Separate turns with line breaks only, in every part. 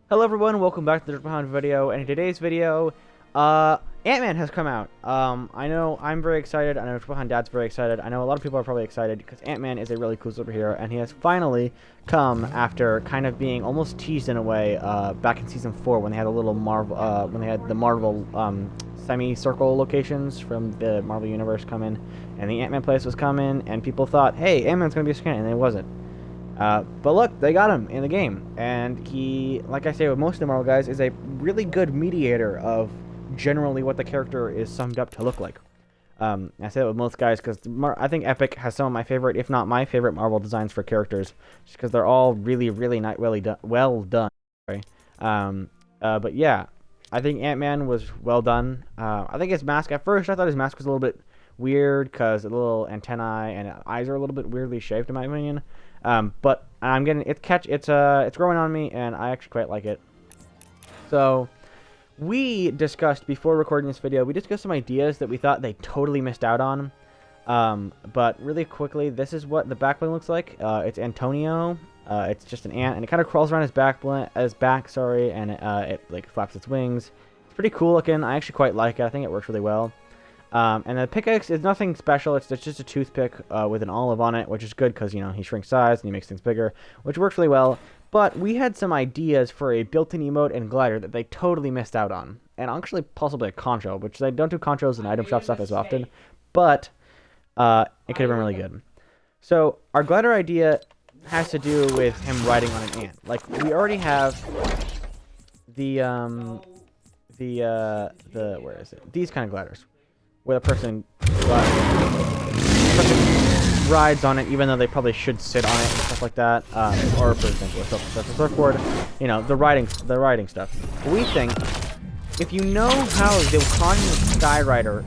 Hello everyone, welcome back to the Behind video, and in today's video, Ant-Man has come out. I know I'm very excited, I know Behind Dad's very excited, I know a lot of people are probably excited, because Ant-Man is a really cool superhero, and he has finally come after kind of being almost teased in a way, back in Season 4, when they had a little Marvel, when they had the Marvel, semi-circle locations from the Marvel Universe come in, and the Ant-Man place was coming, and people thought, hey, Ant-Man's gonna be a scam, and it wasn't. But look, they got him in the game, and he, like I say with most of the Marvel guys, is a really good mediator of generally what the character is summed up to look like. I say that with most guys because I think Epic has some of my favorite, if not my favorite, Marvel designs for characters, just because they're all really not well done. Sorry. But yeah, I think Ant-Man was well done. I think his mask, at first I thought his mask was a little bit weird because the little antennae and eyes are a little bit weirdly shaped in my opinion. But I'm getting it's growing on me, and I actually quite like it. So we discussed before recording this video, we discussed some ideas that we thought they totally missed out on. But really quickly, this is what the backbling looks like. It's Antonio. It's just an ant, and it kind of crawls around his back, and it like flaps its wings. It's pretty cool looking. I actually quite like it. I think it works really well. And the pickaxe is nothing special. It's just a toothpick with an olive on it, which is good because, you know, he shrinks size and he makes things bigger, which works really well. But we had some ideas for a built-in emote and glider that they totally missed out on. And actually possibly a concho, which they don't do conchos and item shop stuff as often. But it could have been really good. So our glider idea has to do with him riding on an ant. Like, we already have where is it? These kind of gliders. Where the person rides on it, even though they probably should sit on it and stuff like that, or for example, a surfboard, you know, the riding stuff. We think if you know how the Wakanda Skyrider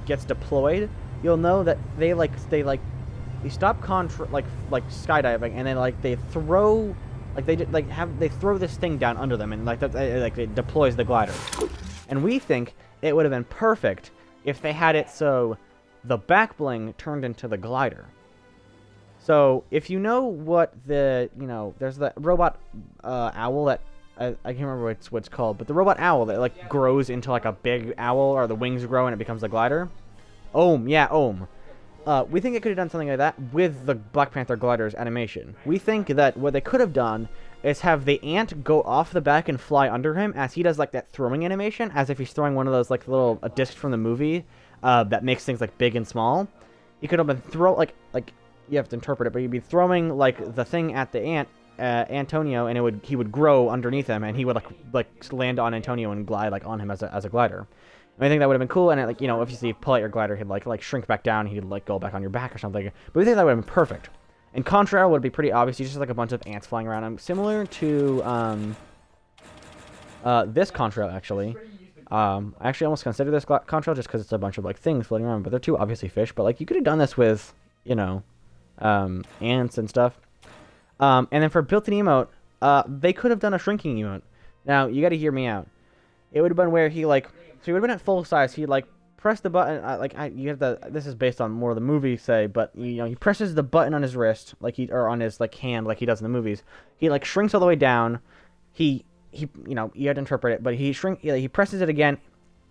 gets deployed, you'll know that they stop skydiving, and then they throw they throw this thing down under them, and it deploys the glider. And we think it would have been perfect if they had it so the back bling turned into the glider. So if you know what there's the robot owl that I can't remember what it's called, but the robot owl that grows into a big owl, or the wings grow and it becomes a glider. Ohm. We think it could have done something like that with the Black Panther glider's animation. We think that what they could have done is have the ant go off the back and fly under him as he does that throwing animation, as if he's throwing one of those little discs from the movie that makes things big and small. He could have been you have to interpret it, but he'd be throwing the thing at the ant, Antonio, and he would grow underneath him, and he would land on Antonio and glide on him as a glider. And I think that would have been cool, and obviously pull out your glider, he'd shrink back down, he'd go back on your back or something. But we think that would have been perfect. And Contrail would be pretty obvious. He's just a bunch of ants flying around him, similar to this Contrail actually. I actually almost consider this Contrail just because it's a bunch of things floating around, but they're too obviously fish. But you could have done this with ants and stuff. And then for built-in emote, they could have done a shrinking emote. Now you got to hear me out. It would have been where he so he would have been at full size. He'd press the button. You have this is based on more of the movie say, but he presses the button on his wrist or on his hand like he does in the movies. He shrinks all the way down. He you had to interpret it, but he presses it again,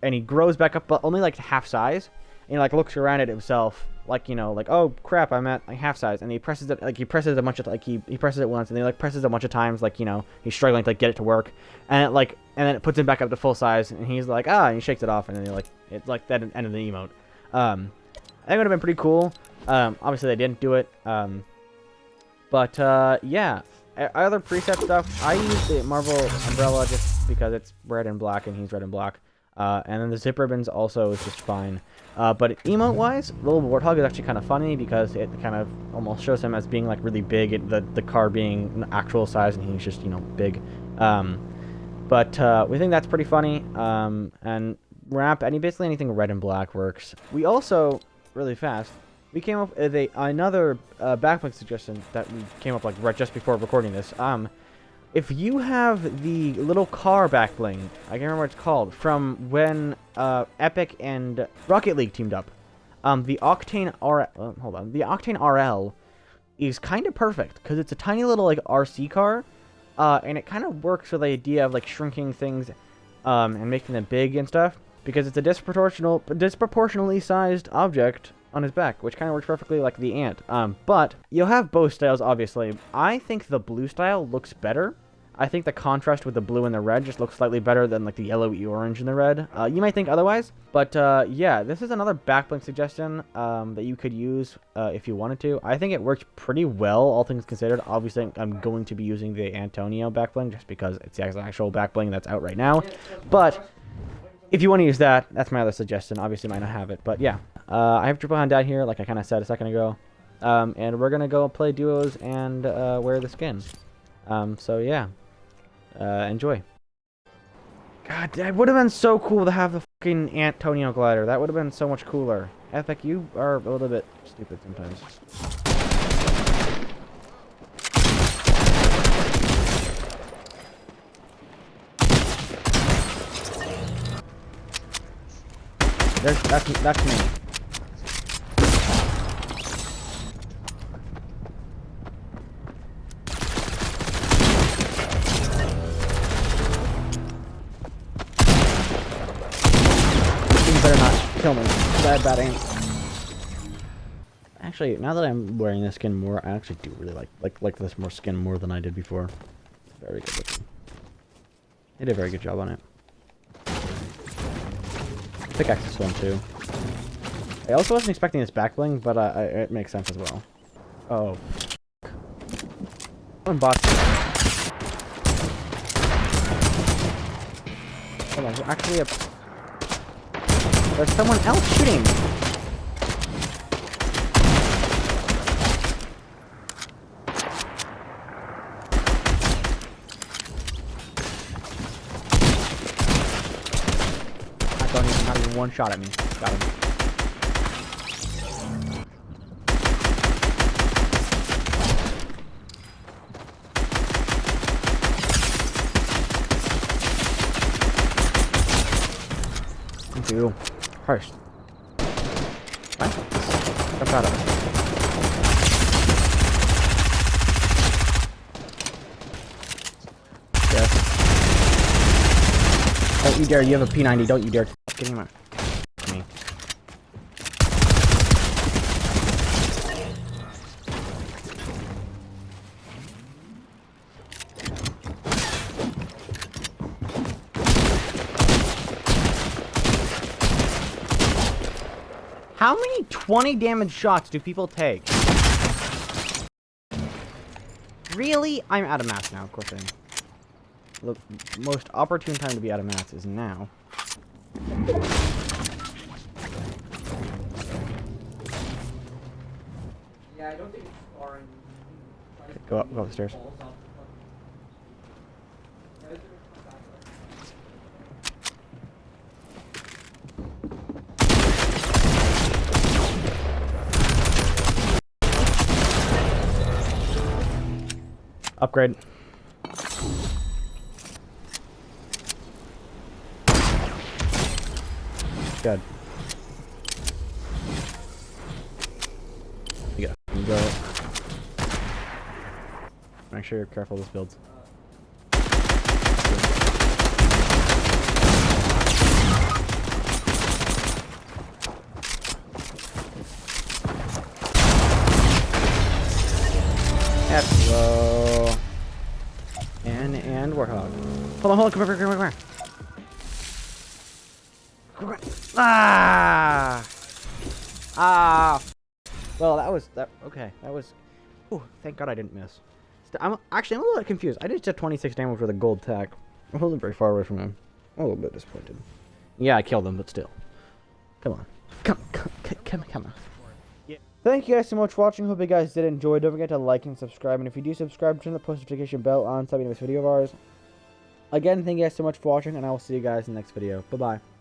and he grows back up, but only half size. And he looks around at himself oh crap, I'm at half size, and he presses it he presses a bunch of he presses it once, and then he presses it a bunch of times he's struggling to get it to work, and and then it puts him back up to full size, and he's and he shakes it off, and then it's that end of the emote. I think it would have been pretty cool. Obviously they didn't do it. But yeah, other preset stuff, I use the Marvel umbrella just because it's red and black, and he's red and black. And then the zip ribbons also is just fine. But emote-wise, the little warthog is actually kind of funny because it kind of almost shows him as being really big, the car being an actual size, and he's just big. But we think that's pretty funny. And wrap, basically anything red and black works. We also, really fast, we came up with another backpack suggestion that we came up right just before recording this. If you have the little car back bling, I can't remember what it's called, from when Epic and Rocket League teamed up, the Octane RL is kind of perfect because it's a tiny little RC car and it kind of works with the idea of like shrinking things, and making them big and stuff, because it's a disproportionately sized object on his back, which kind of works perfectly like the ant. But you'll have both styles, obviously. I think the blue style looks better. I think the contrast with the blue and the red just looks slightly better than like the yellow, orange, and the red. You might think otherwise, but yeah, this is another backbling suggestion that you could use if you wanted to. I think it works pretty well, all things considered. Obviously, I'm going to be using the Antonio backbling just because it's the actual backbling that's out right now. But if you want to use that, that's my other suggestion. Obviously, might not have it, but yeah. I have Triple Hound down here, like I kind of said a second ago. And we're going to go play duos and wear the skin. So yeah. Enjoy. God, that would have been so cool to have the fucking Antonio glider. That would have been so much cooler. Epic, you are a little bit stupid sometimes. That's me. You better not kill me. Bad aim. Actually, now that I'm wearing this skin more, I actually do really like this more skin more than I did before. It's very good looking. They did a very good job on it. Pickaxe is fun too. I also wasn't expecting this back bling, but it makes sense as well. Oh. Someone bought. Hold on, there's actually there's someone else shooting. Not even one shot at me. Got him. Thank you. First. What? Jump out of it. Yes. Don't you dare. You have a P90. Don't you dare. Get him out. Me. How many 20 damage shots do people take? Really? I'm out of mats now, of course I am. The most opportune time to be out of mats is now. Yeah, I don't think it's far in. Go up the stairs. Upgrade. Good. You go. Make sure you're careful with this build. Hello. And Warthog. Hold on, come here. Well, okay, that was... Ooh, thank God I didn't miss. I'm a little bit confused. I did just 26 damage with a gold tack. I wasn't very far away from him. I'm a little bit disappointed. Yeah, I killed him, but still. Come on. Come on. Yeah. Thank you guys so much for watching. Hope you guys did enjoy. Don't forget to like and subscribe. And if you do subscribe, turn the post notification bell on so you never miss a video of ours. Again, thank you guys so much for watching, and I will see you guys in the next video. Bye-bye.